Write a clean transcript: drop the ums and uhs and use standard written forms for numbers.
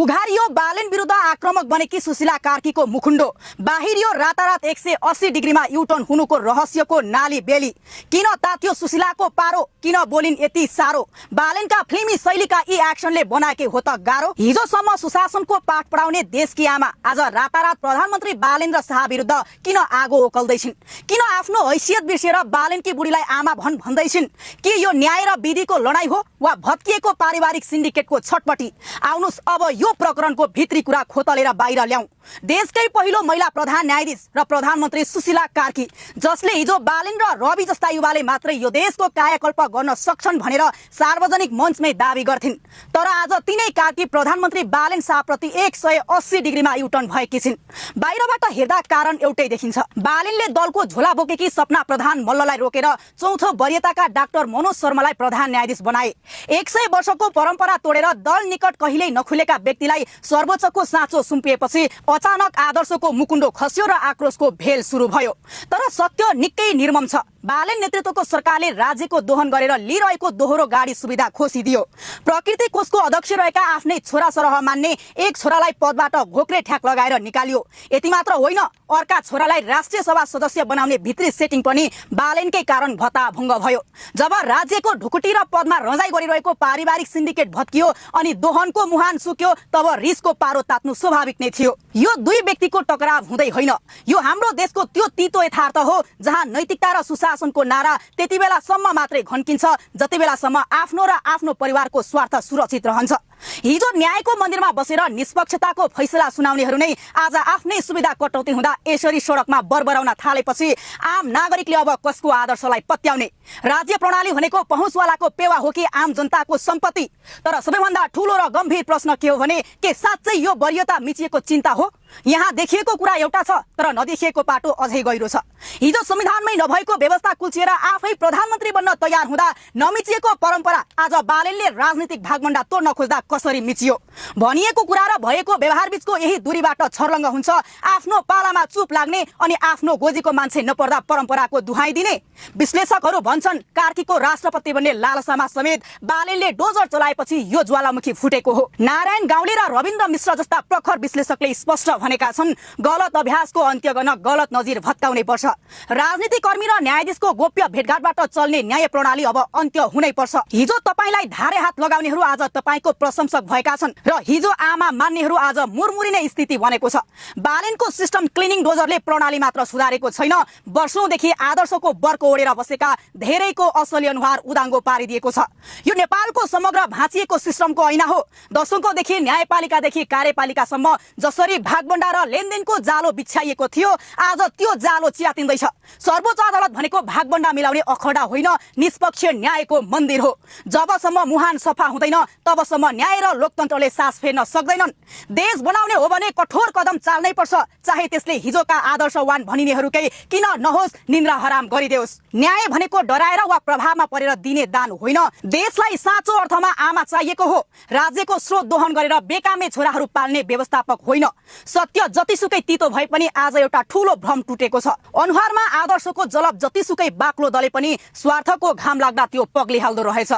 उघारियो बालेन विरुद्ध आक्रमक बनेकी सुशीला कार्कीको मुखुण्डो बाहिरियो रातारात 180 डिग्रीमा युटर्न हुनुको रहस्यको नाली बेली। किन तात्यो सुशीलाको पारो, किन बोलिन यति सारो? बालेनका फिल्मी शैलीका यी एक्सनले बनाएकै हो त गाह्रो। हिजोसम्म सुशासनको पाठ पढाउने देशकी आमा आज रातारात प्रधानमन्त्री बालेन्द्र शाह विरुद्ध किन आगो ओकल्दैछिन्? किन आफ्नो हैसियत बिर्सेर बालेनकी बुढीलाई आमा भन्दैछिन्? के यो न्याय र विधिको लडाई हो वा भत्किएको पारिवारिक सिन्डिकेटको छटपटी? आउनुस् अब यो प्रकरणको भित्री कुरा खोतलेर बाहिर ल्याउँ। देशकै पहिलो महिला प्रधान न्यायाधीश र प्रधानमन्त्री सुशीला कार्की, जसले हिजो बालेन र रवि जस्ता युवाले मात्रै यो देशको कायाकल्प गर्न सक्छन् भनेर सार्वजनिक मञ्चमै दाबी गर्थिन्, तर आज तिनै कार्की प्रधानमन्त्री बालेन शाहप्रति 180 डिग्रीमा युटर्न भएकी छिन्। बाहिरबाट हेर्दा कारण एउटै देखिन्छ। बालेनले दलको झोला बोकेकी सपना प्रधान मल्ललाई रोकेर चौथो वरियताका डाक्टर मनोज शर्मालाई प्रधान न्यायाधीश बनाए। 100 वर्षको परम्परा तोडेर दल निकट कहिल्यै नखुलेका व्यक्तिलाई सर्वोच्चको साँचो सुम्पिएपछि अचानक आदर्शको मुकुण्डो खस्यो र आक्रोशको भेल सुरु भयो। तर सत्य निकै निर्मम छ। बालेन नेतृत्वको सरकारले राज्यको दोहन गरेर लिइरहेको दोहोरो गाडी सुविधा खोसिदियो। प्रकृति कोषको अध्यक्ष रहेका आफ्नै छोरा सरह मान्ने एक छोरालाई पदबाट घोक्रे ठ्याक लगाएर निकालियो। यति मात्र होइन, अर्का छोरालाई राष्ट्रिय सभा सदस्य बनाउने भित्री सेटिङ पनि बालेनकै कारण भत्ताभङ्ग भयो। जब राज्यको ढुकुटी र पदमा रजाइ गरिरहेको पारिवारिक सिन्डिकेट भत्कियो अनि दोहनको मुहान सुक्यो, तब रिसको पारो तात्नु स्वाभाविक नै थियो। यो दुई व्यक्तिको टकराव हुँदै होइन, यो हाम्रो देशको त्यो तितो यथार्थ हो जहाँ नैतिकता र सुशासनको नारा त्यति बेलासम्म मात्रै घन्किन्छ जति बेलासम्म आफ्नो र आफ्नो परिवारको स्वार्थ सुरक्षित रहन्छ। हिजो न्यायको मन्दिरमा बसेर निष्पक्षताको फैसला सुनाउनेहरू नै आज आफ्नै सुविधा कटौती हुँदा यसरी सडकमा बरबराउन थालेपछि आम नागरिकले अब कसको आदर्शलाई पत्याउने? राज्य प्रणाली भनेको पहुँचवालाको पेवा हो कि आम जनताको सम्पत्ति? तर सबैभन्दा ठूलो र गम्भीर प्रश्न के हो भने के साँच्चै यो वरियता मिचिएको चिन्ता हो? यहाँ देखिएको कुरा एउटा छ, तर नदेखिएको पाटो अझै गहिरो छ। हिजो संविधानमै नभएको व्यवस्था कुल्चिएर आफै प्रधानमन्त्री बन्न तयार हुँदा नमिचिएको परम्परा आज बालेनले राजनीतिक भागमण्डा तोड्न खोज्दा कसरी मिचियो? भनिएको कुरा र भएको व्यवहार बीचको यही दूरीबाट छर्लङ्ग हुन्छ आफ्नो पालामा चुप लाग्ने अनि आफ्नो गोजीको मान्छे नपर्दा परम्पराको दुहाई दिने। विश्लेषकहरू भन्छन् कार्कीको राष्ट्रपति बन्ने लालसामा समेत बालेनले डोजर चलाएपछि यो ज्वालामुखी फुटेको हो। नारायण गाउँले र रविन्द्र मिश्र जस्ता प्रखर विश्लेषकले स्पष्ट भनेका छन्, गलत अभ्यासको अन्त्य गर्न गलत नजिर भत्काउनै पर्छ। राजनीतिक कर्मी र न्यायाधीशको गोप्य भेटघाटबाट चल्ने न्याय प्रणाली अब अन्त्य हुनै पर्छ। हिजो तपाईलाई धारे हात लगाउनेहरू आज तपाईको प्रशंसक भएका छन् र हिजो आमा मान्नेहरू आज मुरमुरिने स्थिति बनेको छ। बालेनको सिस्टम क्लिनिङ डोजरले प्रणाली मात्र सुधारेको छैन, वर्षौंदेखि आदर्शको बर्को ओढेर बसेका धेरैको असली अनुहार उदाङ्गो पारिदिएको छ। यो नेपालको समग्र भाँचिएको सिस्टमको ऐना हो। दशकौंदेखि न्यायपालिकादेखि कार्यपालिकासम्म जसरी भागबण्डा र लेनदेनको जालो बिछ्याइएको थियो, आज त्यो जालो च्यातिँदैछ। सर्वोच्च अदालत भनेको भागबण्डा मिलाउने अखडा होइन, निष्पक्ष न्यायको मन्दिर हो। जबसम्म मुहान सफा हुँदैन तबसम्म न्याय र लोकतन्त्रले सास फेर्न सक्दैनन्। देश बनाउने हो भने कठोर कदम चाल्नै पर्छ, चाहे त्यसले हिजोका आदर्शवान भनिनेहरूकै किन नहोस्, निन्द्रा हराम गरिदेओस्। न्याय भनेको डराएर वा प्रभावमा परेर दिने दान होइन, देशलाई साँचो अर्थमा आमा चाहिएको हो। राज्यको स्रोत दोहन गरेर बेकामे छोराहरू पाल्ने व्यवस्थापक होइन। सत्य जतिसुकै तितो भए पनि आज एउटा ठूलो भ्रम टुटेको छ। अनुहारमा आदर्शको जलप जतिसुकै बाक्लो दले पनि स्वार्थको घाम लाग्दा त्यो पग्लिहाल्दो रहेछ।